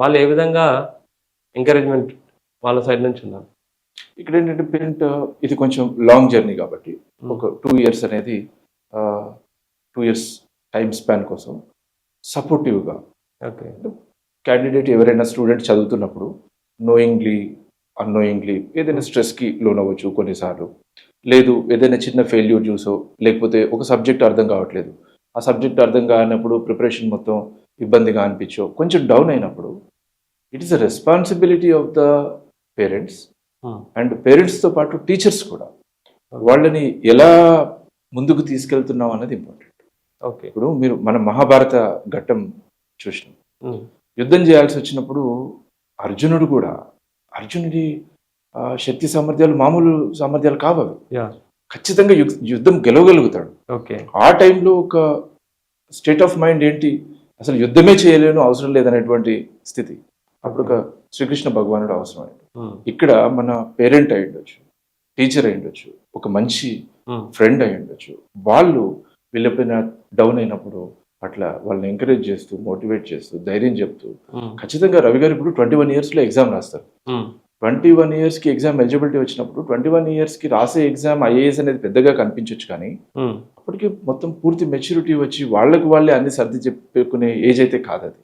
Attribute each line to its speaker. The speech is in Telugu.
Speaker 1: వాళ్ళు ఏ విధంగా ఎంకరేజ్మెంట్ వాళ్ళ సైడ్ నుంచి ఉన్నారు?
Speaker 2: ఇక్కడ ఏంటంటే పేరెంట్ ఇది కొంచెం లాంగ్ జర్నీ కాబట్టి ఒక 2 ఇయర్స్ అనేది 2 ఇయర్స్ టైం స్పాన్ కోసం సపోర్టివ్గా
Speaker 1: ఓకే.
Speaker 2: క్యాండిడేట్ ఎవరైనా స్టూడెంట్ చదువుతున్నప్పుడు నోయింగ్లీ అన్నోయింగ్లీ ఏదైనా స్ట్రెస్కి లోన్ అవ్వచ్చు కొన్నిసార్లు, లేదు ఏదైనా చిన్న ఫెయిల్యూర్ చూసో, లేకపోతే ఒక సబ్జెక్ట్ అర్థం కావట్లేదు, ఆ సబ్జెక్ట్ అర్థం కానప్పుడు ప్రిపరేషన్ మొత్తం ఇబ్బందిగా అనిపించో, కొంచెం డౌన్ అయినప్పుడు it is a responsibility of the parents and పేరెంట్స్తో పాటు టీచర్స్ కూడా వాళ్ళని ఎలా ముందుకు తీసుకెళ్తున్నాం అన్నది ఇంపార్టెంట్.
Speaker 1: ఓకే.
Speaker 2: ఇప్పుడు మీరు మన మహాభారత ఘట్టం చూసినాం, యుద్ధం చేయాల్సి వచ్చినప్పుడు అర్జునుడు కూడా అర్జునుడి శక్తి సామర్థ్యాలు మామూలు సామర్థ్యాలు కావు అవి. ఖచ్చితంగా యుద్ధం గెలవగలుగుతాడు.
Speaker 1: ఓకే.
Speaker 2: ఆ టైంలో ఒక స్టేట్ ఆఫ్ మైండ్ ఏంటి, అసలు యుద్ధమే చేయలేను అవసరం లేదనేటువంటి స్థితి. అప్పుడు ఒక శ్రీకృష్ణ భగవానుడు అవసరమైంది. ఇక్కడ మన పేరెంట్ అయి ఉండొచ్చు, టీచర్ అయి ఉండొచ్చు, ఒక మంచి ఫ్రెండ్ అయి ఉండొచ్చు, వాళ్ళు వీళ్ళపైన డౌన్ అయినప్పుడు అట్లా వాళ్ళని ఎంకరేజ్ చేస్తూ, మోటివేట్ చేస్తూ, ధైర్యం చెప్తూ, ఖచ్చితంగా రవి గారు ఇప్పుడు 21 yearsలో ఎగ్జామ్ రాస్తారు. 21 yearsకి ఎగ్జామ్ ఎలిజిబిలిటీ వచ్చినప్పుడు 21 yearsకి రాసే ఎగ్జామ్ ఐఏఎస్ అనేది పెద్దగా కనిపించవచ్చు, కానీ అప్పటికి మొత్తం పూర్తి మెచ్యూరిటీ వచ్చి వాళ్ళకి వాళ్ళే అన్ని సర్ది చెప్పుకునే ఏజ్ అయితే కాదు అది.